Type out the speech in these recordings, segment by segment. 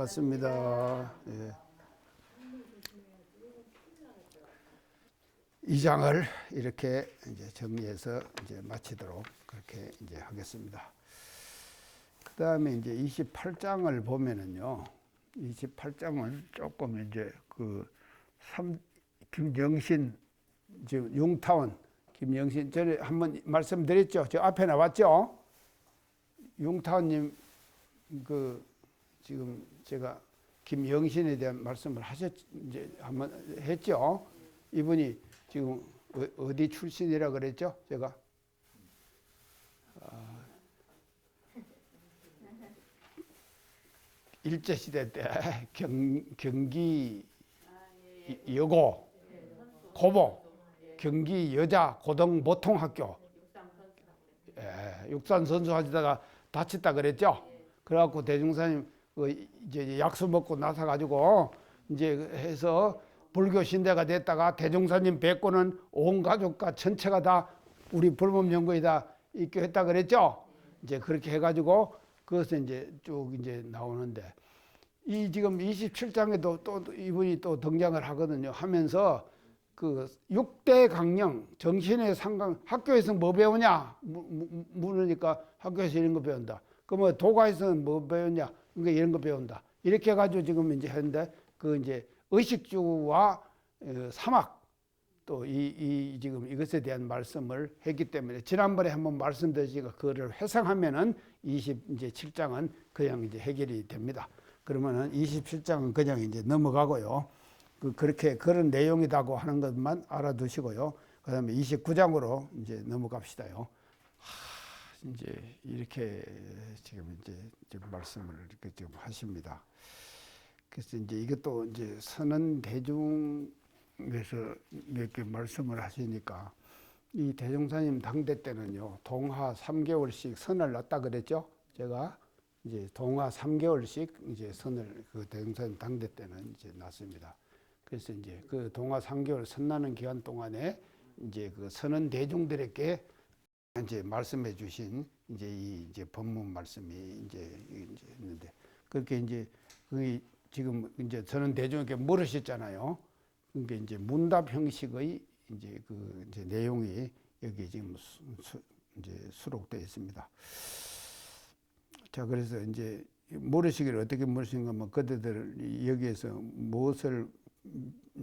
반갑습니다. 예. 이 장을 이렇게 이제 정리해서 이제 마치도록 그렇게 이제 하겠습니다. 그 다음에 이제 28장을 보면은요, 28장을 조금 이제 김영신, 지금 융타운 김영신, 전에 한번 말씀드렸죠. 저 앞에 나왔죠. 융타운님, 지금 제가 김영신에 대한 말씀을 이제 한번 했죠. 이분이 지금 어디 출신이라 그랬죠? 제가 일제시대 때 경기 여고 고보 경기 여자 고등 보통학교 육산 선수 하시다가 다쳤다 그랬죠. 그래갖고 대중사님 이제 약수 먹고 나서 가지고 이제 해서 불교 신대가 됐다가 대종사님 뵙고는 온 가족과 전체가 다 우리 불법연구에 다 입교했다 그랬죠. 이제 그렇게 해가지고 그것은 이제 쭉 이제 나오는데 이 지금 27장에도 또 이분이 또 등장을 하거든요. 하면서 그 6대 강령 정신의 상강 학교에서 뭐 배우냐 물으니까 학교에서 이런 거 배운다. 그러면 도가에서는 뭐 배웠냐? 그러니까 이런 거 배운다. 이렇게 해가지고 지금 이제 했는데 그 이제 의식주와 사막 또 지금 이것에 대한 말씀을 했기 때문에 지난번에 한번 말씀드리니까 그거를 회상하면은 27장은 그냥 이제 해결이 됩니다. 그러면은 27장은 그냥 이제 넘어가고요. 그렇게 그런 내용이라고 하는 것만 알아두시고요. 그다음에 29장으로 이제 넘어갑시다요. 이제 이렇게 지금 말씀을 이렇게 지금 하십니다. 그래서 이제 이것도 이제 선언 대중에서 이렇게 말씀을 하시니까 이 대종사님 당대 때는요, 동하 3개월씩 선을 놨다 그랬죠. 제가 이제 동하 3개월씩 이제 선을 그 대종사님 당대 때는 이제 놨습니다. 그래서 이제 그 동하 3개월 선나는 기간 동안에 이제 그 선언 대중들에게 이제 말씀해 주신 이제 법문 말씀이 이제 있는데 그렇게 이제 그 지금 이제 저는 대중에게 물으셨잖아요. 그게 이제 문답 형식의 이제 내용이 여기 지금 이제 수록되어 있습니다. 자, 그래서 이제 물으시기를 어떻게 물으신가 하면 그들을 여기에서 무엇을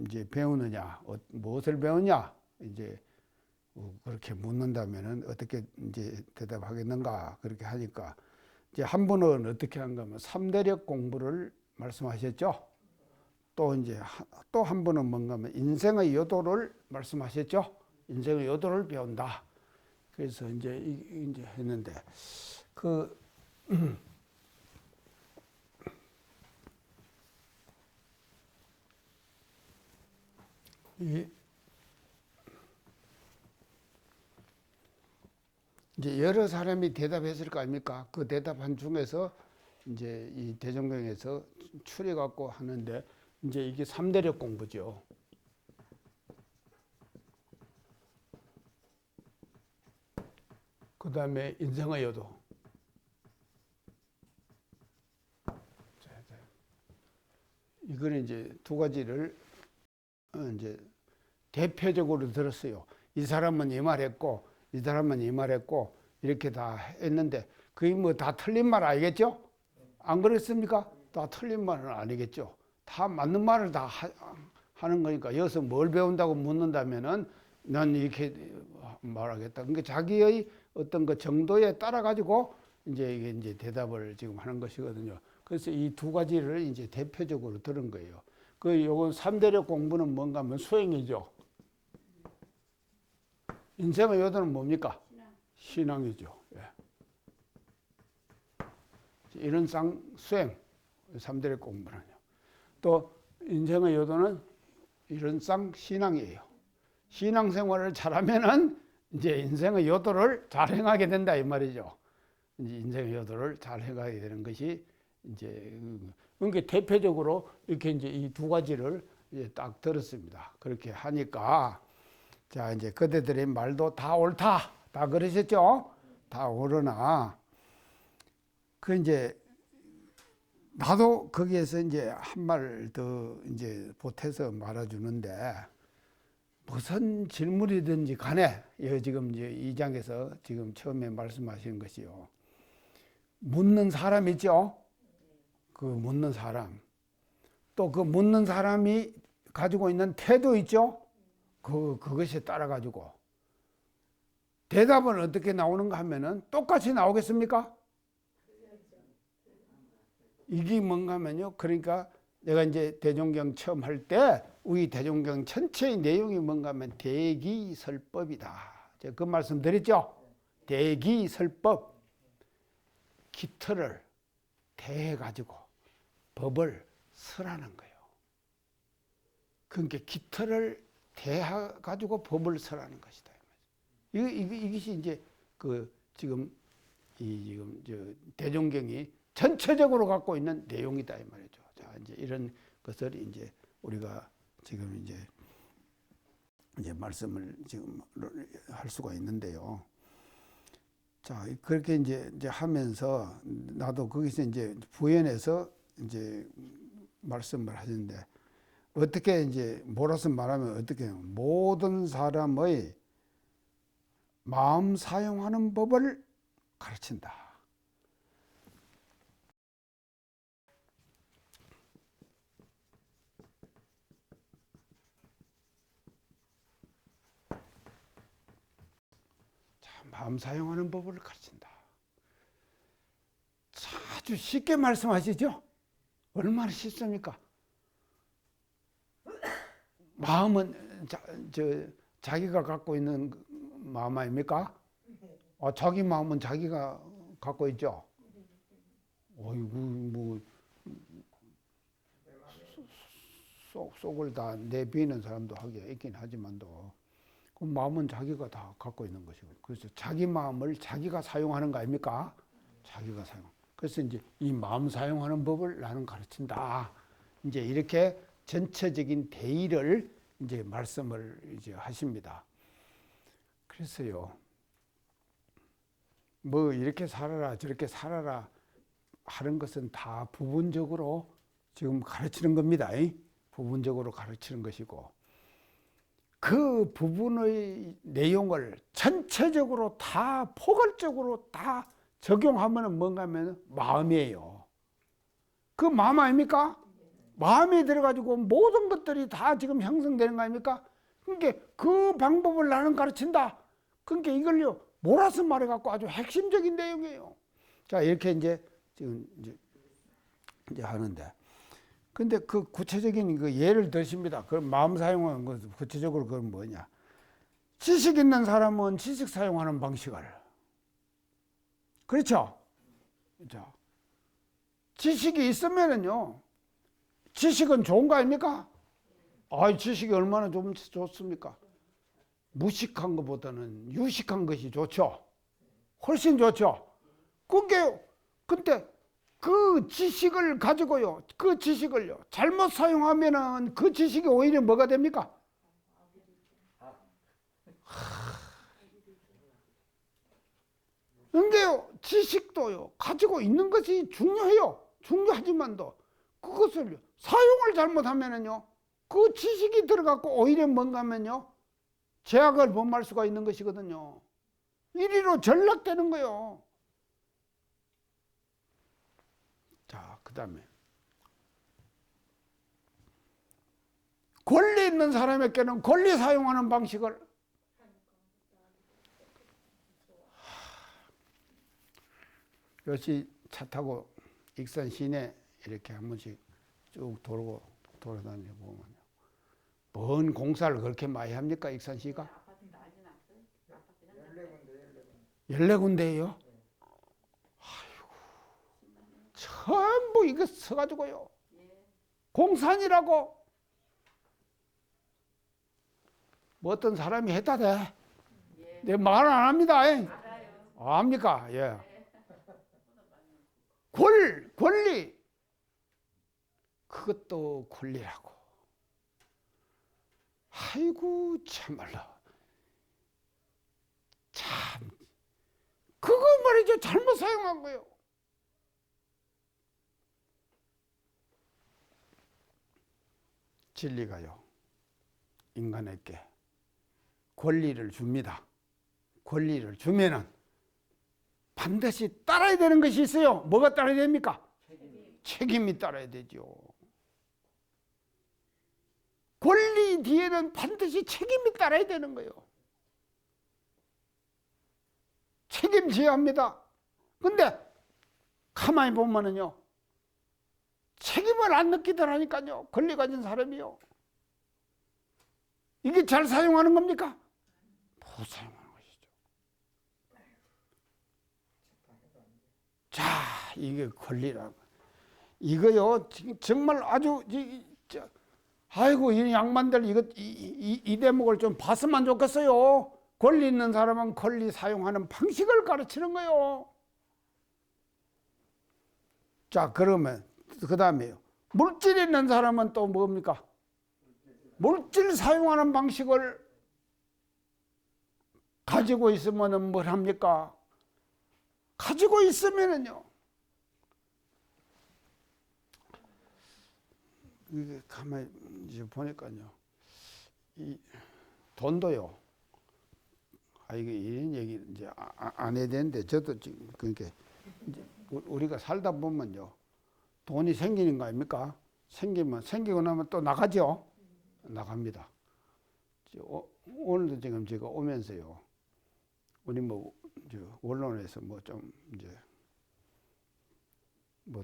이제 배우느냐, 무엇을 배우냐 이제 그렇게 묻는다면은 어떻게 이제 대답하겠는가 그렇게 하니까 이제 한 분은 어떻게 한가 하면 3대력 공부를 말씀하셨죠. 또 이제 또 한 분은 뭔가 하면 인생의 요도를 말씀하셨죠. 인생의 요도를 배운다. 그래서 이제 했는데 이제 여러 사람이 대답했을 거 아닙니까? 그 대답한 중에서 이제 이 대종경에서 추려 갖고 하는데 이제 이게 3대력 공부죠. 그 다음에 인생의 요도. 이거는 이제 두 가지를 이제 대표적으로 들었어요. 이 사람은 이 말했고, 이 사람은 이 말했고, 이렇게 다 했는데, 그게 뭐 다 틀린 말 아니겠죠? 안 그렇습니까? 다 틀린 말은 아니겠죠. 다 맞는 말을 다 하는 거니까 여기서 뭘 배운다고 묻는다면은 난 이렇게 말하겠다. 그러니까 자기의 어떤 그 정도에 따라 가지고 이게 이제 대답을 지금 하는 것이거든요. 그래서 이 두 가지를 이제 대표적으로 들은 거예요. 요건 3대력 공부는 뭔가 하면 수행이죠. 인생의 요도는 뭡니까? 신앙이죠. 예. 이런 수행, 3대력 공부는요. 또 인생의 요도는 이런상 신앙이에요. 신앙생활을 잘하면은 이제 인생의 요도를 잘 행하게 된다 이 말이죠. 이제 인생의 요도를 잘 행하게 되는 것이 이제 그러니까 대표적으로 이렇게 이제 이 두 가지를 이제 딱 들었습니다. 그렇게 하니까 자 이제 그대들의 말도 다 옳다 다 그러셨죠? 다 옳으나 그 이제 나도 거기에서 이제 한 말 더 이제 보태서 말아주는데, 무슨 질문이든지 간에 지금 이제 이 장에서 지금 처음에 말씀하시는 것이요, 묻는 사람 있죠? 그 묻는 사람, 또 그 묻는 사람이 가지고 있는 태도 있죠? 그것에 따라 가지고 대답은 어떻게 나오는가 하면은 똑같이 나오겠습니까? 이게 뭔가 하면요, 그러니까 내가 이제 대종경 처음 할 때 우리 대종경 전체의 내용이 뭔가 하면 대기설법이다. 제가 그 말씀 드렸죠? 대기설법. 기틀을 대해가지고 법을 설하는 거예요. 그러니까 기틀을 대해가지고 법을 설하는 것이다. 이것이 이제 그 지금 대종경이 전체적으로 갖고 있는 내용이다 이 말이죠. 자, 이제 이런 것을 이제 우리가 지금 이제 말씀을 지금 할 수가 있는데요. 자, 그렇게 이제 하면서 나도 거기서 이제 부연해서 이제 말씀을 하는데, 어떻게 이제 몰아서 말하면 어떻게 해요? 모든 사람의 마음 사용하는 법을 가르친다. 마음 사용하는 법을 가르친다. 아주 쉽게 말씀하시죠? 얼마나 쉽습니까? 마음은 자기가 갖고 있는 마음 아닙니까? 자기 마음은 자기가 갖고 있죠. 어이구, 속을 다 내비는 사람도 하기가 있긴 하지만도, 그 마음은 자기가 다 갖고 있는 것이고, 그래서 자기 마음을 자기가 사용하는 거 아닙니까? 자기가 사용. 그래서 이제 이 마음 사용하는 법을 나는 가르친다. 이제 이렇게 전체적인 대의를 이제 말씀을 이제 하십니다. 그래서요, 뭐 이렇게 살아라 저렇게 살아라 하는 것은 다 부분적으로 지금 가르치는 겁니다. 부분적으로 가르치는 것이고, 그 부분의 내용을 전체적으로 다 포괄적으로 다 적용하면 뭔가 하면 마음이에요. 그 마음 아닙니까? 마음에 들어가지고 모든 것들이 다 지금 형성되는 거 아닙니까? 그러니까 그 방법을 나는 가르친다. 그러니까 이걸요 몰아서 말해갖고 아주 핵심적인 내용이에요. 자, 이렇게 지금 이제 하는데, 근데 그 구체적인 그 예를 드십니다. 그 마음 사용하는 것 구체적으로 그건 뭐냐? 지식 있는 사람은 지식 사용하는 방식을, 그렇죠? 자, 지식이 있으면은요, 지식은 좋은 거 아닙니까? 지식이 얼마나 좋습니까? 무식한 것보다는 유식한 것이 좋죠. 훨씬 좋죠. 근데 그 지식을 가지고요, 그 지식을요, 잘못 사용하면은 그 지식이 오히려 뭐가 됩니까? 근데요, 지식도요, 가지고 있는 것이 중요해요. 중요하지만도 그것을 사용을 잘못하면은요, 그 지식이 들어갖고 오히려 뭔가 하면요, 제약을 범할 수가 있는 것이거든요. 이리로 전락되는 거예요. 자, 그 다음에 권리 있는 사람에게는 권리 사용하는 방식을, 요시 차 타고 익산 시내 이렇게 한 번씩 쭉 돌아다니고 보면요, 뭔 공사를 그렇게 많이 합니까? 익산시가? 14군데예요? 아이고, 전부 이거 서가지고요, 공산이라고 뭐 어떤 사람이 했다 대. 내 말 안 합니다. 압니까? 예. 권리, 그것도 권리라고. 아이고, 참말로. 참, 그거 말이죠. 잘못 사용한 거예요. 진리가요, 인간에게 권리를 줍니다. 권리를 주면은 반드시 따라야 되는 것이 있어요. 뭐가 따라야 됩니까? 책임이 따라야 되죠. 권리 뒤에는 반드시 책임이 따라야 되는 거예요. 책임져야 합니다. 근데 가만히 보면은요, 책임을 안 느끼더라니까요. 권리 가진 사람이요. 이게 잘 사용하는 겁니까? 못 사용하는 것이죠. 자, 이게 권리라고. 이거요, 정말 아주, 아이고, 이 양반들 이 대목을 좀 봤으면 좋겠어요. 권리 있는 사람은 권리 사용하는 방식을 가르치는 거예요. 자, 그러면 그 다음에요, 물질 있는 사람은 또 뭡니까? 물질 사용하는 방식을 가지고 있으면은 뭘 합니까? 가지고 있으면은요, 이게 가만히 이제 보니까요, 이 돈도요, 이게 이런 얘기 이제 안 해야 되는데, 저도 지금 그러니까 이제 우리가 살다 보면요, 돈이 생기는 거 아닙니까? 생기고 나면 또 나가죠. 나갑니다. 오늘도 지금 제가 오면서요, 우리 언론에서 좀 이제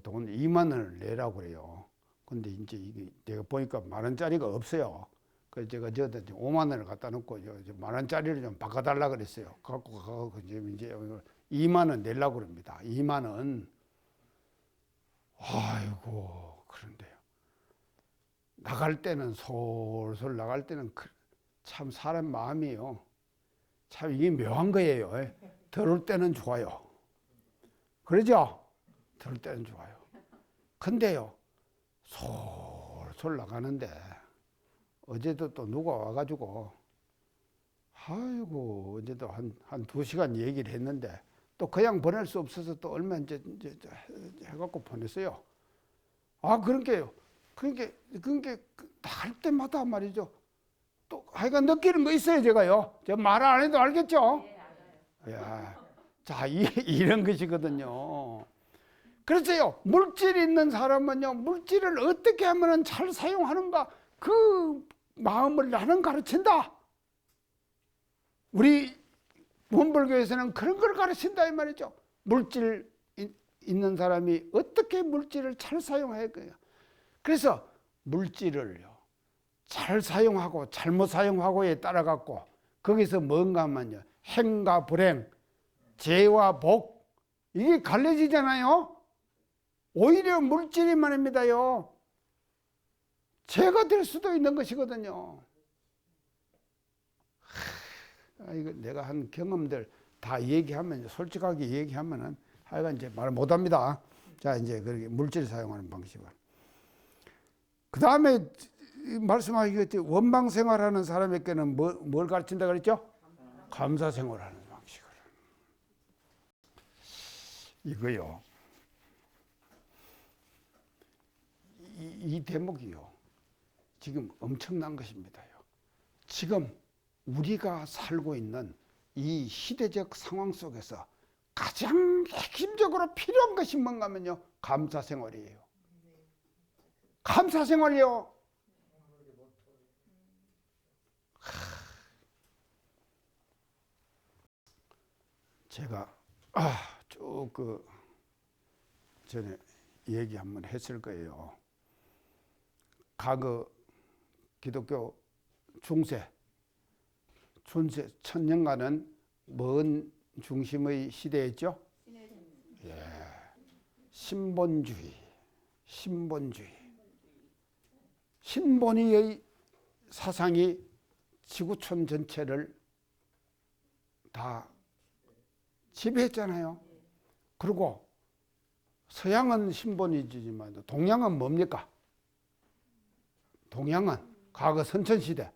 돈 2만 원을 내라고 그래요. 근데 이제 이게 내가 보니까 10,000원짜리가 없어요. 그래서 제가 저한테 5만 원을 갖다 놓고 10,000원짜리를 좀 바꿔달라 그랬어요. 갖고 가고 이제 2만 원 내려고 그럽니다. 2만 원. 아이고, 그런데요, 나갈 때는 솔솔 나갈 때는 참 사람 마음이요, 참 이게 묘한 거예요. 들을 때는 좋아요. 그러죠? 들을 때는 좋아요. 근데요, 솔솔 나가는데 어제도 또 누가 와가지고, 아이고, 어제도 한 2시간 얘기를 했는데 또 그냥 보낼 수 없어서 또 얼마 이제 해갖고 보냈어요. 그러니까요. 그러니까 나갈 때마다 말이죠, 또 하여간 느끼는 거 있어요, 제가요. 저 말 안 해도 알겠죠? 네, 야, 자, 이런 것이거든요. 그래서요, 물질 있는 사람은요, 물질을 어떻게 하면 잘 사용하는가, 그 마음을 나는 가르친다. 우리 원불교에서는 그런 걸 가르친다 이 말이죠. 물질 있는 사람이 어떻게 물질을 잘 사용해야 해요. 그래서 물질을요, 잘 사용하고 잘못 사용하고에 따라 갖고 거기서 뭔가 하면요, 행과 불행, 재와 복, 이게 갈라지잖아요. 오히려 물질이 말입니다요, 죄가 될 수도 있는 것이거든요. 이거 내가 한 경험들 다 얘기하면, 솔직하게 얘기하면은 하여간 이제 말 못합니다. 자, 이제 그렇게 물질 사용하는 방식을. 그 다음에 말씀하시겠지, 원방 생활하는 사람에게는 뭘 가르친다 그랬죠? 감사 생활하는 방식을. 이거요, 이 대목이요, 지금 엄청난 것입니다요. 지금 우리가 살고 있는 이 시대적 상황 속에서 가장 핵심적으로 필요한 것이 뭔가 하면요, 감사 생활이에요. 감사 생활이요. 제가 쭉 전에 얘기 한번 했을 거예요. 과거 기독교 중세 1000년간은 뭔 중심의 시대였죠? 예, 신본주의. 신본주의의 사상이 지구촌 전체를 다 지배했잖아요. 그리고 서양은 신본주의지만 동양은 뭡니까? 동양은 과거 선천시대,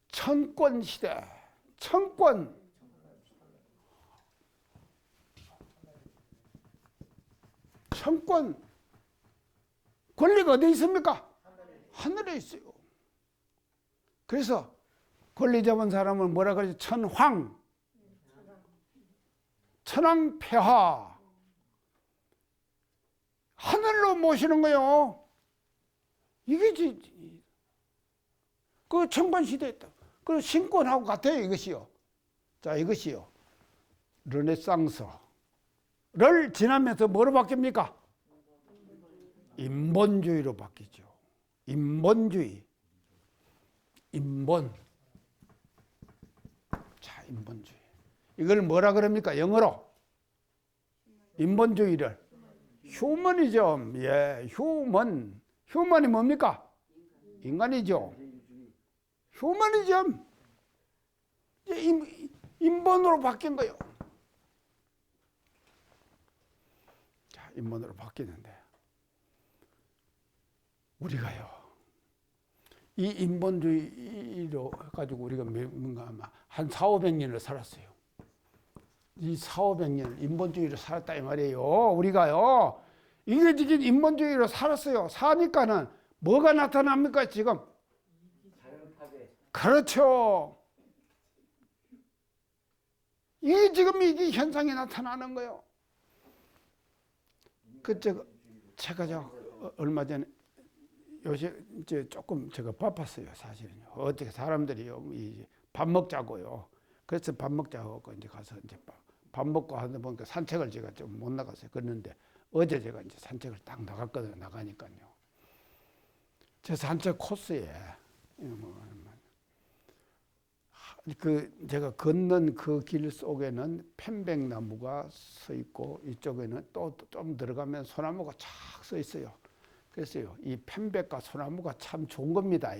천권시대, 천권. 권리가 어디 있습니까? 하늘에 있어요. 그래서 권리 잡은 사람을 뭐라 그러죠? 천황폐하. 하늘로 모시는 거요. 이게 그 청관시대에 있다. 그 신권하고 같아요, 이것이요. 자, 이것이요. 르네상스를 지나면서 뭐로 바뀝니까? 인본주의로 바뀌죠. 인본주의. 인본. 자, 인본주의. 이걸 뭐라 그럽니까? 영어로. 인본주의를. 휴머니즘. 예, 휴먼. 휴먼이 뭡니까? 인간이죠. 휴머니즘. 인본으로 바뀐 거예요. 자, 인본으로 바뀌는데 우리가요, 이 인본주의로 가지고 우리가 뭔가 한 400~500년을 살았어요. 이 400~500년을 인본주의로 살았다 이 말이에요. 우리가요, 이게 지금 인본주의로 살았어요. 사니까는 뭐가 나타납니까 지금? 그렇죠. 이게 지금 이게 현상이 나타나는 거예요. 제가 얼마 전에 요새 이제 조금 제가 바빴어요, 사실은요. 어떻게 사람들이요, 밥 먹자고요. 그래서 밥 먹자고 이제 가서 이제 밥 먹고 하다 보니까 산책을 제가 좀 못 나갔어요. 그랬는데 어제 제가 이제 산책을 딱 나갔거든요. 나가니까요. 제 산책 코스에 제가 걷는 그 길 속에는 편백나무가 서 있고 이쪽에는 또 좀 들어가면 소나무가 쫙 서 있어요. 그래서요, 이 편백과 소나무가 참 좋은 겁니다.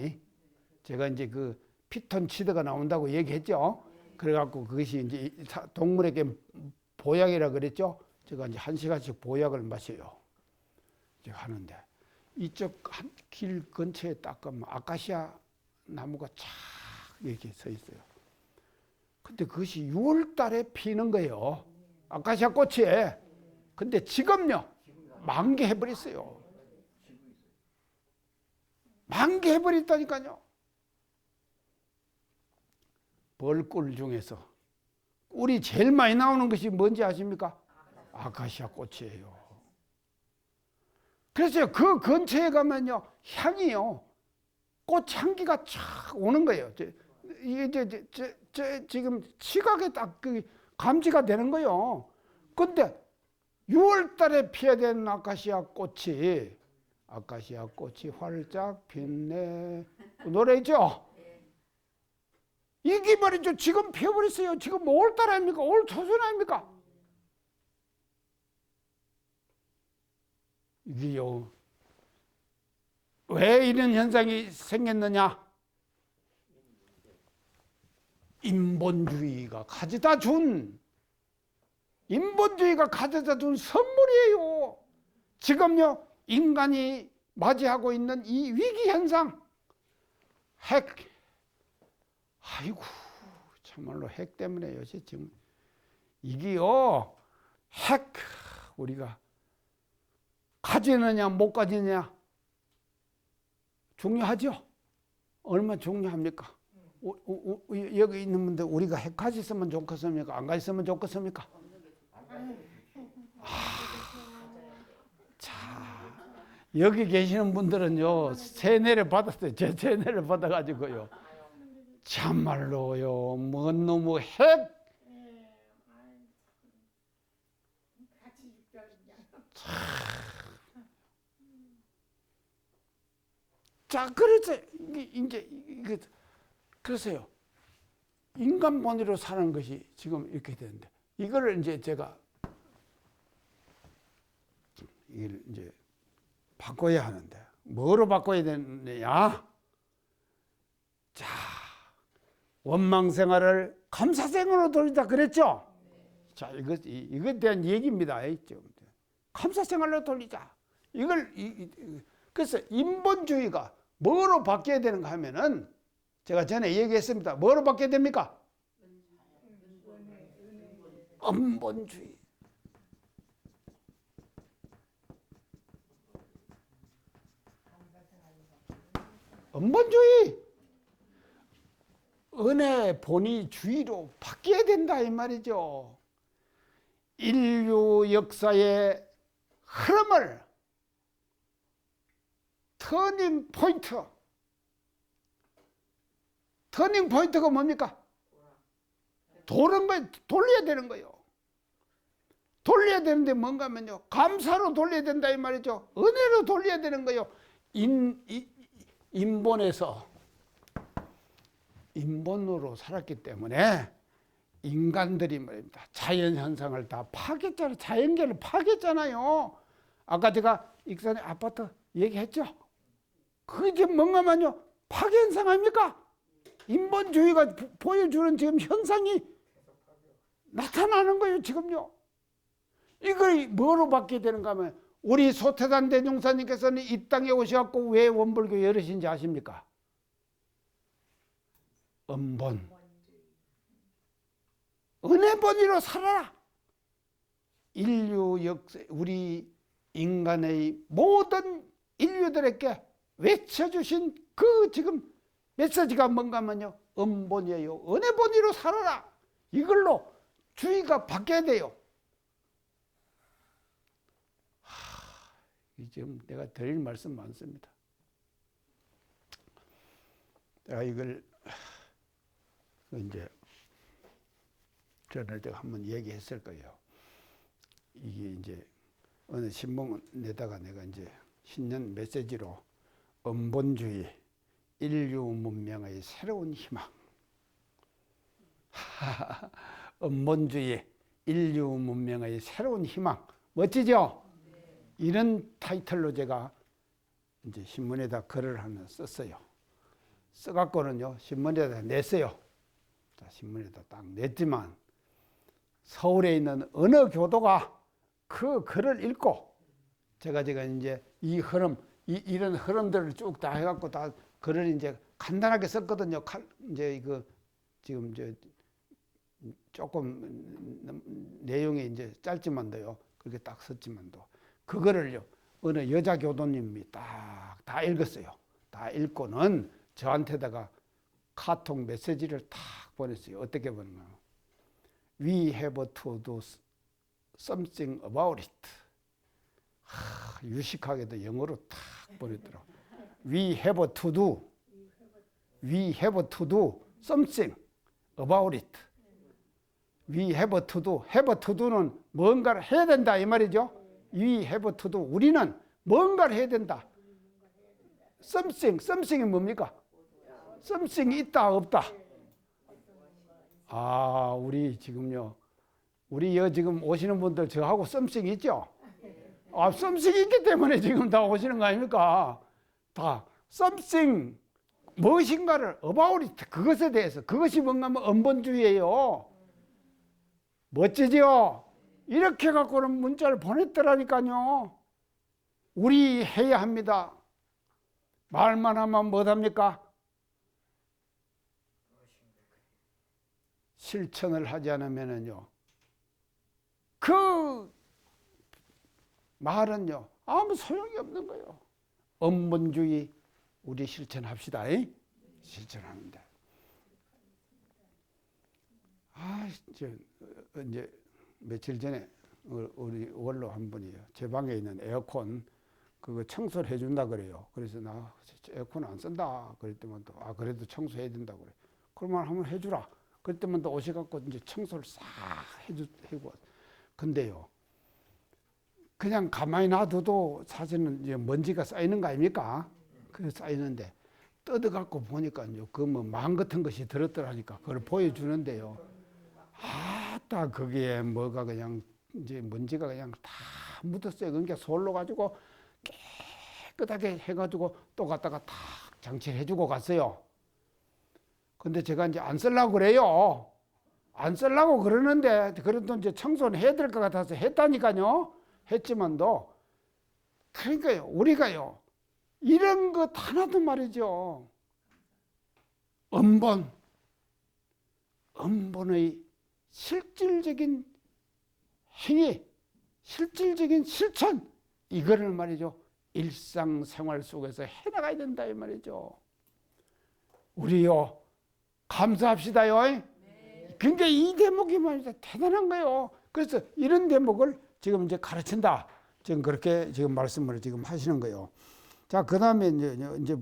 제가 이제 그 피톤치드가 나온다고 얘기했죠. 그래갖고 그것이 이제 동물에게 보약이라 그랬죠. 제가 이제 1시간씩 보약을 마셔요. 제가 하는데 이쪽 길 근처에 딱 가면 아카시아 나무가 쫙 이렇게 서 있어요. 근데 그것이 6월 달에 피는 거예요. 아카시아 꽃이. 근데 지금요, 만개해버렸어요. 만개해버렸다니까요. 벌꿀 중에서 꿀이 제일 많이 나오는 것이 뭔지 아십니까? 아카시아 꽃이에요. 그래서 그 근처에 가면요, 향이요, 꽃 향기가 쫙 오는 거예요. 이게 지금 시각에 딱 그 감지가 되는 거예요. 근데 6월 달에 피어야 되는 아카시아 꽃이 활짝 핀네, 그 노래 있죠? 이게 말이죠. 지금 피어버렸어요. 지금 5월 달 아닙니까? 올 초순 아닙니까? 이게요, 왜 이런 현상이 생겼느냐? 인본주의가 가져다 준 선물이에요. 지금요, 인간이 맞이하고 있는 이 위기 현상, 핵, 아이고 참말로 핵 때문에 요새 지금 이게요, 핵 우리가 가지느냐 못 가지느냐 중요하죠. 얼마나 중요합니까? 여기 있는 분들 우리가 핵 가졌으면 좋겠습니까? 안 가졌으면 좋겠습니까? 자, 여기 계시는 분들은요, 세뇌를 받았어요. 제 세뇌를 받아가지고요, 참말로요, 뭔 놈의 핵. 자, 그래서 그래서요, 인간 본위로 사는 것이 지금 이렇게 되는데, 이거를 이제 제가 이걸 이제 바꿔야 하는데, 뭐로 바꿔야 되느냐? 자, 원망생활을 감사생활로 돌리자 그랬죠? 자, 이것에 대한 얘기입니다. 감사생활로 돌리자. 그래서 인본주의가 뭐로 바뀌어야 되는가 하면은, 제가 전에 얘기했습니다. 뭐로 바뀌어야 됩니까? 은본주의. 음본주의. 은혜 본이 주의로 바뀌어야 된다 이 말이죠. 인류 역사의 흐름을 터닝 포인트가 뭡니까? 돌려야 되는 거예요. 돌려야 되는데 뭔가 하면요, 감사로 돌려야 된다 이 말이죠. 은혜로 돌려야 되는 거예요. 인본으로 살았기 때문에 인간들이 말입니다, 자연현상을 다 파괴했잖아요. 자연계를 파괴했잖아요. 아까 제가 익산의 아파트 얘기했죠. 그게 뭔가 하면요, 파괴현상 아닙니까? 인본주의가 보여주는 지금 현상이 나타나는 거예요, 지금요. 이걸 뭐로 바뀌어야 되는가 하면, 우리 소태단 대종사님께서는 이 땅에 오셔갖고 왜 원불교 열으신지 아십니까? 음본. 은혜본위로 살아라. 인류 역사, 우리 인간의 모든 인류들에게 외쳐주신 그 지금 메시지가 뭔가 하면요, 음본이에요. 은혜본위로 살아라. 이걸로 주의가 바뀌어야 돼요. 지금 내가 드릴 말씀 많습니다. 내가 이걸 이제 전에 제가 한번 얘기했을 거예요. 이게 이제 어느 신문에다가 내가 이제 신년 메시지로 음본주의, 인류 문명의 새로운 희망. 음본주의, 인류 문명의 새로운 희망. 멋지죠? 이런 타이틀로 제가 이제 신문에다 글을 하나 썼어요. 써갖고는요, 신문에다 냈어요. 자, 신문에다 딱 냈지만, 서울에 있는 어느 교도가 그 글을 읽고, 제가 이제 이 흐름, 이런 흐름들을 쭉 다 해갖고 다 글을 이제 간단하게 썼거든요. 이제 지금 조금 내용이 이제 짧지만도요, 그렇게 딱 썼지만도, 그거를요, 어느 여자 교도님이 다 읽었어요. 다 읽고는 저한테다가 카톡 메시지를 탁 보냈어요. 어떻게 보면, We have to do something about it. 유식하게도 영어로 탁 보냈더라고. We have to do something about it. We have to do는 뭔가를 해야 된다 이 말이죠. We have to do, 우리는 뭔가를 해야 된다. something이 뭡니까? something이 있다 없다. 우리 지금요, 우리 지금 오시는 분들 저하고 something 있죠? something 있기 때문에 지금 다 오시는 거 아닙니까? 다 something, 무엇인가를 about it, 그것에 대해서, 그것이 뭔가 하면 음본주의예요. 멋지죠? 이렇게 갖고는 문자를 보냈더라니까요. 우리 해야 합니다. 말만 하면 못합니까? 실천을 하지 않으면요, 그 말은요, 아무 소용이 없는 거예요. 음본주의, 우리 실천합시다. 실천하는데. 이제 며칠 전에 우리 원로 한 분이요, 제 방에 있는 에어컨 그거 청소를 해준다 그래요. 그래서 나 에어컨 안 쓴다 그랬더니 또 그래도 청소해야 된다 그래. 그러면 한번 해주라. 그랬더니 또 오셔갖고 이제 청소를 싹 해주고. 근데요, 그냥 가만히 놔둬도 사실은 이제 먼지가 쌓이는 거 아닙니까? 그래서 쌓이는데 뜯어갖고 보니까요, 그 뭐 망 같은 것이 들었더라니까. 그걸 보여주는데요. 딱 거기에 뭐가 그냥 이제 먼지가 그냥 다 묻었어요. 그러니까 솔로 가지고 깨끗하게 해가지고 또 갖다가 탁 장치를 해주고 갔어요. 근데 제가 이제 안 쓰려고 그래요. 안 쓰려고 그러는데, 그래도 이제 청소는 해야 될 것 같아서 했다니까요. 했지만도, 그러니까요, 우리가요, 이런 것 하나도 말이죠. 음본의 실질적인 행위, 실질적인 실천, 이거를 말이죠, 일상생활 속에서 해나가야 된다 이 말이죠. 우리요 감사합시다요. 굉장히 이 대목이 말이죠 대단한 거예요. 그래서 이런 대목을 지금 이제 가르친다. 지금 그렇게 지금 말씀을 지금 하시는 거예요. 자, 그다음에 이제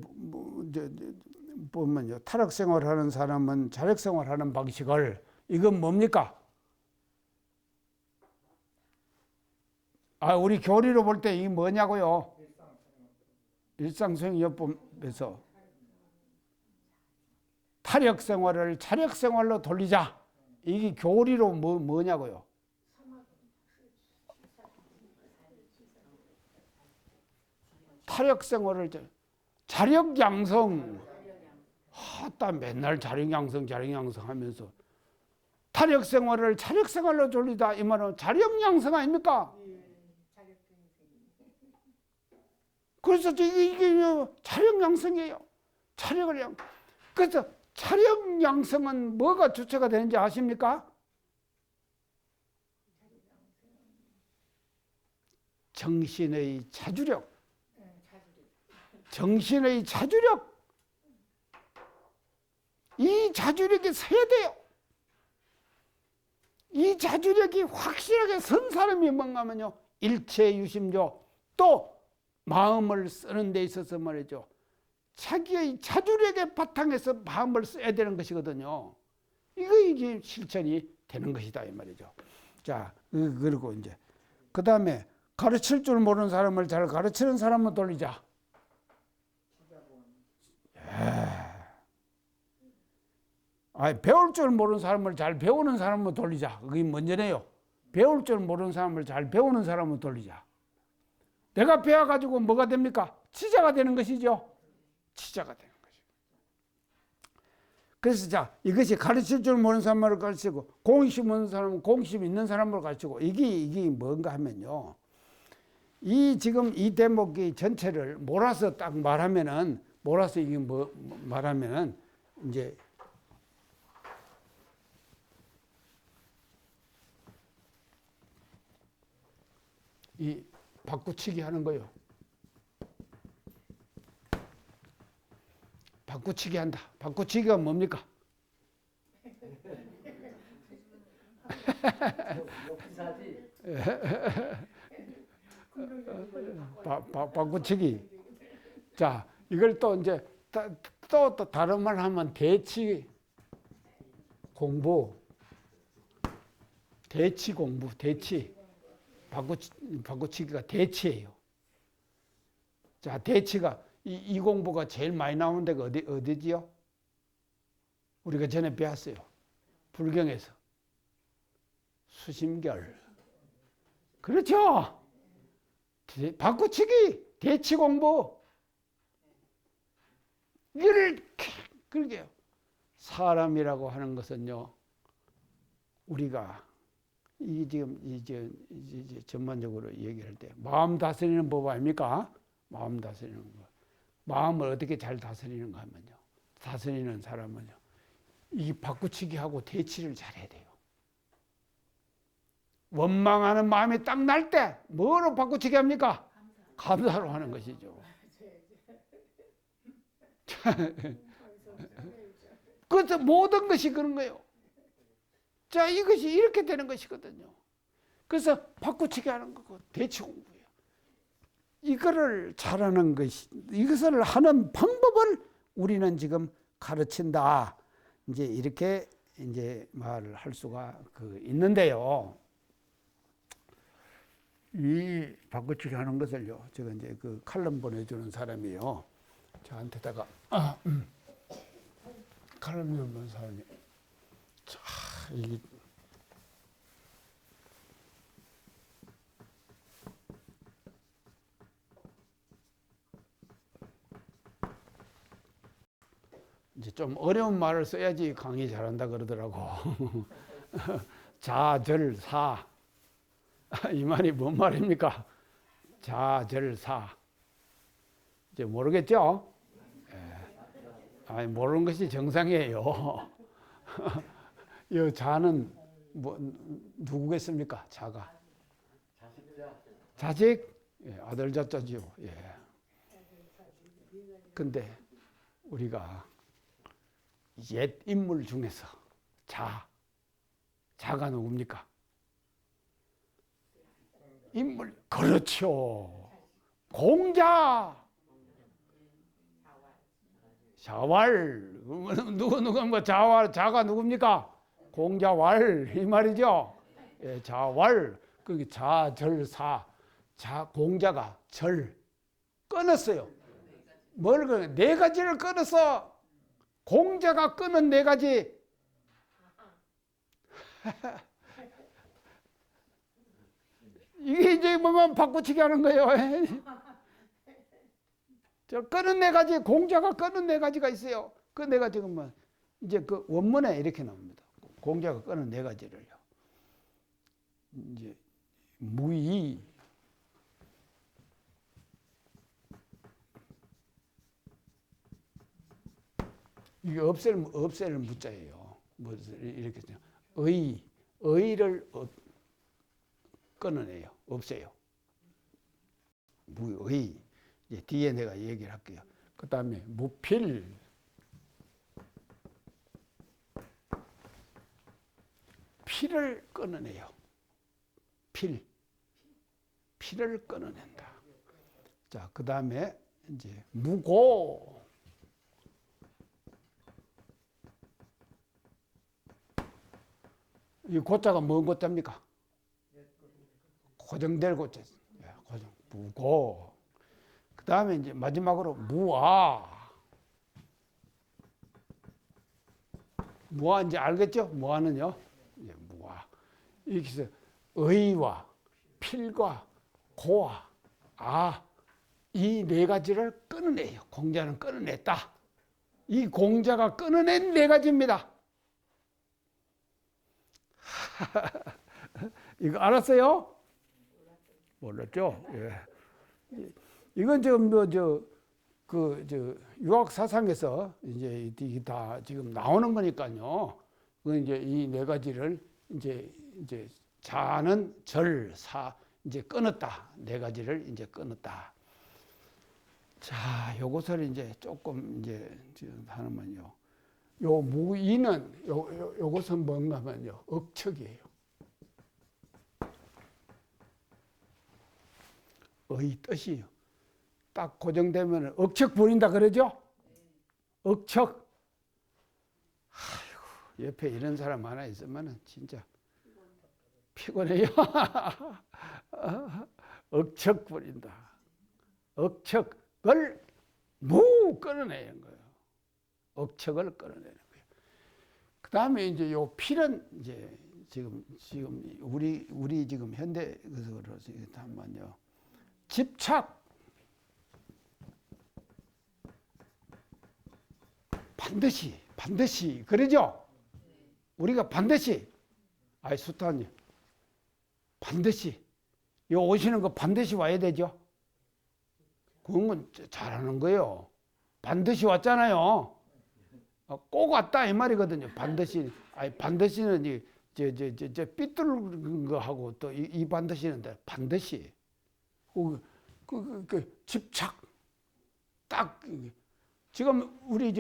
보면요 타락 생활하는 사람은 자력 생활하는 방식을 이건 뭡니까? 우리 교리로 볼 때 이게 뭐냐고요? 일상생활요법에서 타력 생활을 자력 생활로 돌리자. 이게 교리로 뭐냐고요? 타력 생활을 자력 양성. 맨날 자력 양성 하면서 타력 생활을 자력 생활로 돌리다 이 말은 자력 양성 아닙니까? 그래서 이게 자력 양성이에요. 자력을 양. 그래서 자력 양성은 뭐가 주체가 되는지 아십니까? 정신의 자주력. 정신의 자주력. 이 자주력이 서야 돼요. 이 자주력이 확실하게 선 사람이 뭔가면요. 일체유심조 또 마음을 쓰는 데 있어서 말이죠. 자기의 자주력의 바탕에서 마음을 써야 되는 것이거든요. 이게 실천이 되는 것이다 이 말이죠. 자, 그리고 이제 그 다음에 가르칠 줄 모르는 사람을 잘 가르치는 사람으로 돌리자. 배울 줄 모르는 사람을 잘 배우는 사람으로 돌리자. 그게 먼저네요. 배울 줄 모르는 사람을 잘 배우는 사람으로 돌리자. 내가 배워가지고 뭐가 됩니까? 지자가 되는 것이죠. 지자가 되는 것이죠. 그래서 자, 이것이 가르칠 줄 모르는 사람을 가르치고 공심 없는 사람은 공심 있는 사람을 가르치고 이게 뭔가 하면요. 지금 이 대목이 전체를 몰아서 딱 말하면은 몰아서 이게 말하면은 이제 이 바꾸치기 하는 거요. 바꾸치기 한다. 바꾸치기가 뭡니까? 바꾸치기. 자, 이걸 또 이제 또 다른 말 하면 대치 공부. 대치 공부. 대치. 바꾸치기가 대치예요. 자, 대치가 이 공부가 제일 많이 나오는 데가 어디지요? 우리가 전에 배웠어요. 불경에서. 수심결. 그렇죠? 바꾸치기, 대치 공부. 이걸 그러게요. 사람이라고 하는 것은요. 우리가 이제 전반적으로 얘기할 때 마음 다스리는 법 아닙니까? 마음 다스리는 법. 마음을 어떻게 잘 다스리는가 하면요. 다스리는 사람은요. 이 바꾸치기하고 대치를 잘해야 돼요. 원망하는 마음이 딱 날 때 뭐로 바꾸치기 합니까? 감사로 하는 것이죠. 그래서 모든 것이 그런 거예요. 자, 이것이 이렇게 되는 것이거든요. 그래서 바꾸치기 하는 거고 대치 공부예요. 이거를 잘하는 것이, 이것을 하는 방법을 우리는 지금 가르친다. 이제 이렇게 이제 말을 할 수가 있는데요. 이 바꾸치기 하는 것을요. 제가 이제 칼럼 보내주는 사람이요. 저한테다가 칼럼 보내주는 사람이. 자, 이게 이제 좀 어려운 말을 써야지 강의 잘한다 그러더라고. 자절사. 이 말이 뭔 말입니까? 자절사. 이제 모르겠죠? 예. 모르는 것이 정상이에요. 이 자는 누구겠습니까? 자가. 자식? 예, 아들 자자지요. 예. 근데 우리가 옛 인물 중에서 자가 누굽니까? 인물, 그렇죠. 공자. 자왈. 누가 뭐 자가 누굽니까? 공자왈 이 말이죠. 예, 자왈. 그 자절사. 공자가 절 끊었어요. 뭘 끊어? 네 가지를 끊었어. 공자가 끊은 네 가지. 이게 이제 뭐만 바꾸치기 하는 거예요. 저 끊은 네 가지, 공자가 끊은 네 가지가 있어요. 그 네 가지가 뭐 이제 그 원문에 이렇게 나옵니다. 공자가 끊은 네 가지를요. 이제 무의, 이게 없앨 무자예요. 뭐 이렇게 의를 끊어내요. 없애요. 무의. 이제 뒤에 내가 얘기를 할게요. 그 다음에 무필. 필을 끊어내요. 필을 끊어낸다. 자, 그 다음에 이제 무고. 이 고자가 뭔 고자입니까? 고정될 고자. 무고. 그 다음에 이제 마지막으로 무아. 무아 이제 알겠죠? 무아는요. 이제 무아. 여기서 의와 필과 고와 이 네 가지를 끊어내요. 공자는 끊어냈다. 이 공자가 끊어낸 네 가지입니다. 이거 알았어요? 몰랐죠? 예. 이건 지금 유학 사상에서 이제 이게 다 지금 나오는 거니까요. 그 이제 이 네 가지를 이제 자는 절, 사 이제 끊었다. 네 가지를 이제 끊었다. 자, 요것을 이제 조금 이제 하면요. 요 무의는 요것은 뭔가면요. 억척이에요. 의 뜻이요. 딱 고정되면 억척 부린다 그러죠? 억척. 아이고, 옆에 이런 사람 하나 있으면 진짜 피곤해요. 억척 부린다. 억척을 끊어내는 거예요. 억척을 끊어내는 거예요. 그 다음에 이제 요 필은 이제 지금 우리 지금 현대에서 한번요. 집착. 반드시 그러죠? 우리가 반드시 수타님 반드시 요 오시는 거 반드시 와야 되죠? 그건 잘하는 거예요. 반드시 왔잖아요. 꼭 왔다 이 말이거든요. 반드시 반드시는 삐뚤은 거 하고 또 이 반드시는데 반드시 집착 딱 지금 우리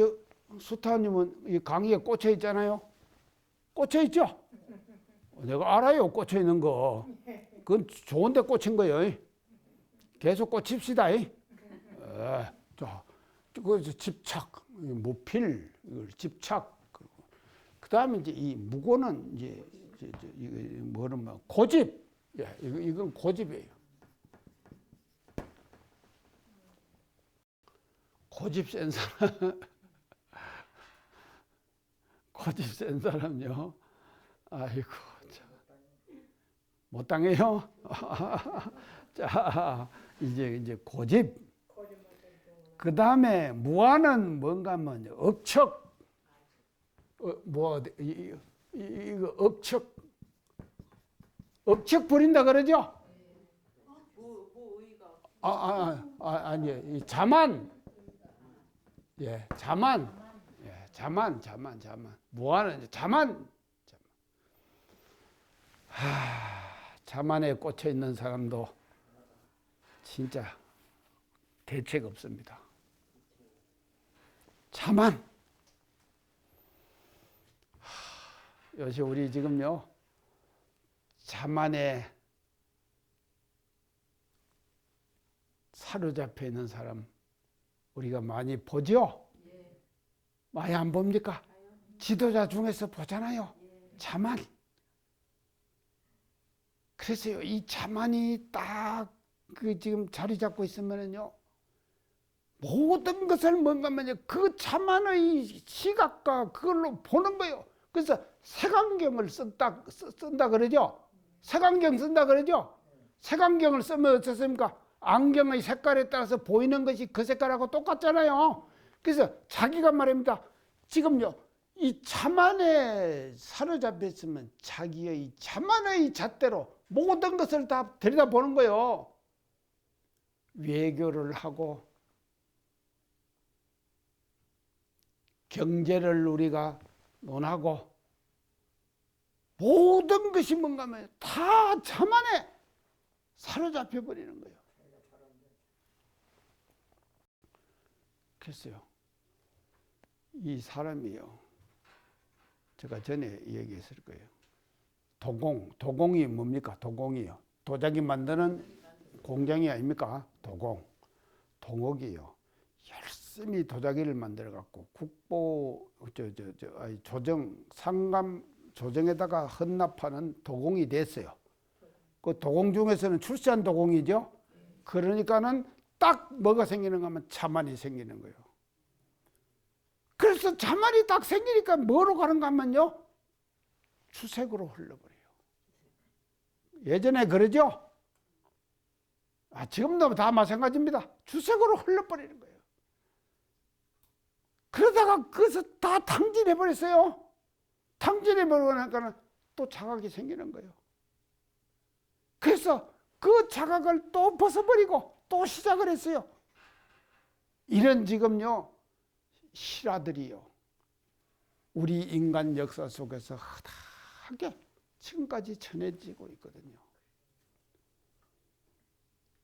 수타님은 이 강의에 꽂혀 있잖아요. 꽂혀 있죠? 내가 알아요. 꽂혀 있는 거. 그건 좋은데 꽂힌 거예요. 계속 꽂힙시다. 자, 그 집착, 무필, 집착. 그 다음에 이제 이 무고는 이제 뭐는 고집. 이건 고집이에요. 고집 센 사람. 고집 센 사람요. 아이고, 참. 못 당해요? 자, 이제 고집. 그 다음에 무아는 뭔가 하면 억척. 이거 억척 부린다 그러죠? 아니에요. 이 자만. 예, 자만. 예, 자만. 무아는 이제 자만. 자만에 꽂혀 있는 사람도 진짜 대책 없습니다. 자만. 요새 우리 지금요, 자만에 사로잡혀 있는 사람 우리가 많이 보죠? 많이 안 봅니까? 지도자 중에서 보잖아요. 자만. 그래서요, 이 자만이 딱 그 지금 자리 잡고 있으면은요, 모든 것을 뭔가면요, 그 자만의 시각과 그걸로 보는 거예요. 그래서 색안경을 쓴다 그러죠? 색안경 쓴다 그러죠? 색안경을 쓰면 어떻습니까? 안경의 색깔에 따라서 보이는 것이 그 색깔하고 똑같잖아요. 그래서 자기가 말입니다. 지금요, 이 자만에 사로잡혀 있으면 자기의 자만의 잣대로 모든 것을 다 들여다보는 거예요. 외교를 하고 경제를 우리가 논하고 모든 것이 뭔가 하면 다 자만에 사로잡혀 버리는 거예요. 글쎄요, 이 사람이요, 제가 전에 얘기했을 거예요. 도공이 뭡니까? 도공이요. 도자기 만드는 공장이 아닙니까? 동옥이요. 열심히 도자기를 만들어 갖고 국보 상감 조정에다가 헌납하는 도공이 됐어요. 그 도공 중에서는 출세한 도공이죠. 그러니까는 딱 뭐가 생기는가 하면 자만이 생기는 거예요. 그래서 자만이 딱 생기니까 뭐로 가는가 하면요, 추색으로 흘러버려요. 예전에 그러죠? 지금도 다 마찬가지입니다. 추색으로 흘러버리는 거예요. 그러다가 그것을 다 탕진해버렸어요. 탕진해버리고 나니까 또 자각이 생기는 거예요. 그래서 그 자각을 또 벗어버리고 또 시작을 했어요. 이런 지금요, 실화들이요, 우리 인간 역사 속에서 허다하게 지금까지 전해지고 있거든요.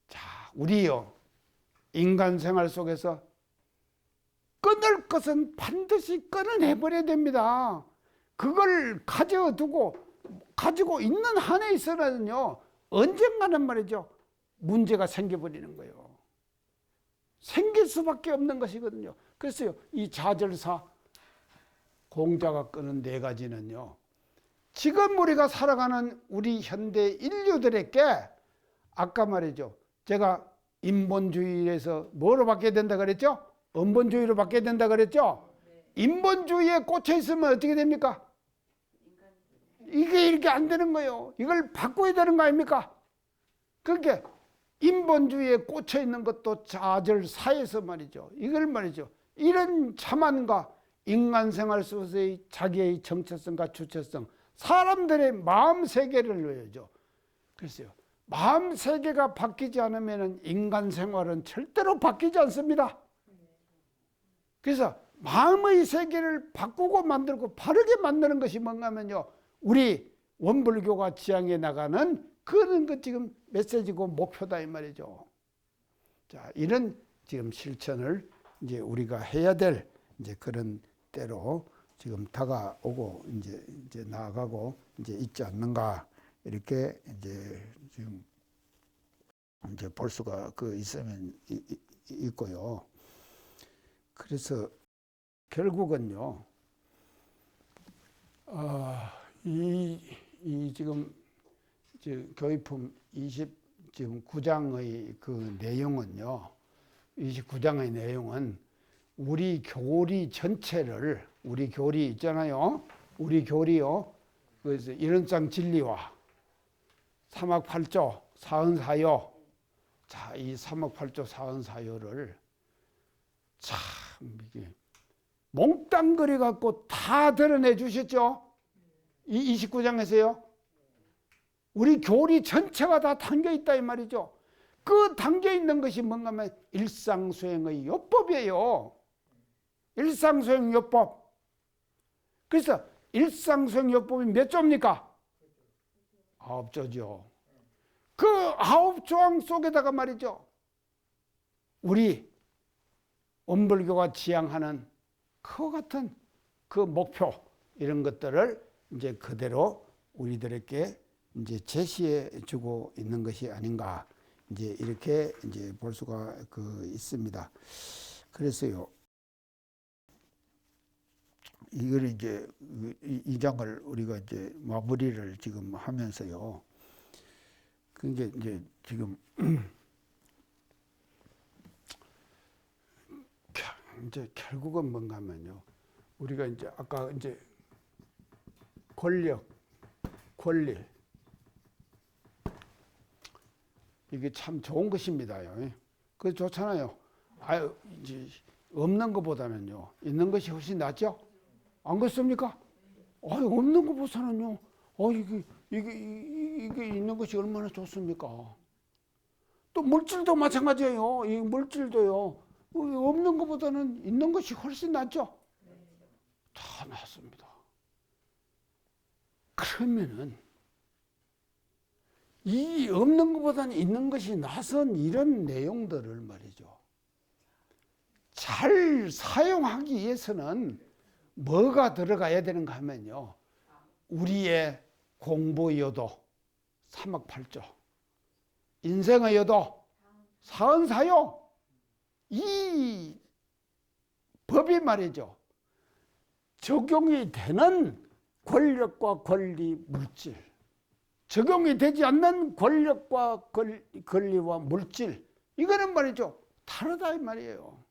자, 우리요, 인간 생활 속에서 끊을 것은 반드시 끊어내버려야 됩니다. 그걸 가지고 있는 한에 있어서는요, 언젠가는 말이죠, 문제가 생겨버리는 거예요. 생길 수밖에 없는 것이거든요. 그래서요, 이 좌절사, 공자가 끄는 네 가지는요, 지금 우리가 살아가는 우리 현대 인류들에게 아까 말이죠, 제가 인본주의에서 뭐로 바뀌어야 된다 그랬죠? 원본주의로 바뀌어야 된다 그랬죠? 인본주의에 꽂혀 있으면 어떻게 됩니까? 이게 이렇게 안 되는 거예요. 이걸 바꿔야 되는 거 아닙니까? 그러니까 인본주의에 꽂혀 있는 것도 좌절사에서 말이죠. 이걸 말이죠, 이런 자만과 인간 생활 속에서의 자기의 정체성과 주체성, 사람들의 마음 세계를 놓여죠. 글쎄요, 마음 세계가 바뀌지 않으면 인간 생활은 절대로 바뀌지 않습니다. 그래서 마음의 세계를 바꾸고 만들고 바르게 만드는 것이 뭔가 하면요, 우리 원불교가 지향해 나가는 그런 것 지금 메시지고 목표다 이 말이죠. 자, 이런 지금 실천을 이제 우리가 해야 될 이제 그런 때로 지금 다가오고 이제 나아가고 이제 있지 않는가, 이렇게 이제 지금 이제 볼 수가 있으면 있고요. 그래서 결국은요, 이 지금 교의품 29장의 그 내용은요, 29장의 내용은 우리 교리 전체를, 우리 교리 있잖아요. 우리 교리요. 그래서 일원상 진리와 삼학팔조 사언사요. 자, 이 삼학팔조 사언사요를 참 이게 몽땅거리 갖고 다 드러내 주셨죠. 이 29장에서요. 우리 교리 전체가 다 담겨 있다 이 말이죠. 그 담겨 있는 것이 뭔가 하면 일상수행의 요법이에요. 일상수행 요법. 그래서 일상수행 요법이 몇 조입니까? 9조죠. 그 9조항 속에다가 말이죠, 우리 원불교가 지향하는 그와 같은 그 목표, 이런 것들을 이제 그대로 우리들에게 이제 제시해 주고 있는 것이 아닌가 이제 이렇게 이제 볼 수가 있습니다. 그래서요. 이걸 이제 이 장을 우리가 이제 마무리를 지금 하면서요. 그게 이제 지금 이제 결국은 뭔가 하면요. 우리가 이제 아까 이제 권력, 권리 이게 참 좋은 것입니다요. 그게 좋잖아요. 아유 이제 없는 것보다는요 있는 것이 훨씬 낫죠. 안 그렇습니까? 없는 것보다는요. 이게 있는 것이 얼마나 좋습니까? 또 물질도 마찬가지예요. 이 물질도요. 없는 것보다는 있는 것이 훨씬 낫죠. 다 낫습니다. 그러면은 이 없는 것보다는 있는 것이 낫은 이런 내용들을 말이죠. 잘 사용하기 위해서는 뭐가 들어가야 되는가 하면요. 우리의 공부의 요도, 삼학팔조, 인생의 요도, 사은사요. 이 법이 말이죠. 적용이 되는 권력과 권리, 물질, 적용이 되지 않는 권력과 권리와 물질, 이거는 말이죠. 다르다 이 말이에요.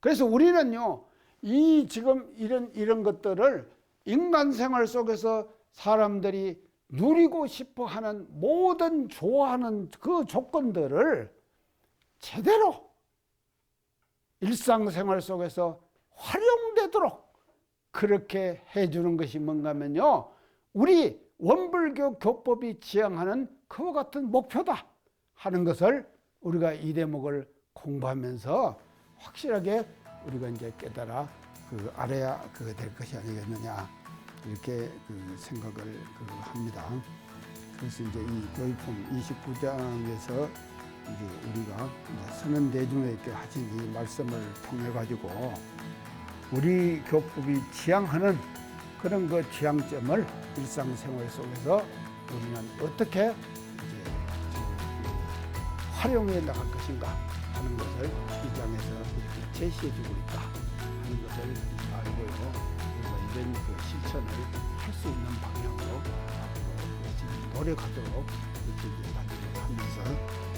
그래서 우리는요, 이 지금 이런 것들을 인간 생활 속에서 사람들이 누리고 싶어 하는 모든 좋아하는 그 조건들을 제대로 일상생활 속에서 활용되도록 그렇게 해주는 것이 뭔가 하면요. 우리 원불교 교법이 지향하는 그와 같은 목표다 하는 것을 우리가 이 대목을 공부하면서 확실하게 우리가 이제 깨달아 알아야 될 것이 아니겠느냐 이렇게 생각을 합니다. 그래서 이제 이 교육품 29장에서 이제 우리가 이제 선언 대중에게 하신 이 말씀을 통해 가지고 우리 교법이 지향하는 그런 그 지향점을 일상생활 속에서 우리는 어떻게 이제 활용해 나갈 것인가 하는 것을 이 장에서 이렇게 제시해주고 있다 하는 것을 알고요. 그래서 이런 실천을 할 수 있는 방향으로 앞으로 열심히 노력하도록 이렇게 하면서.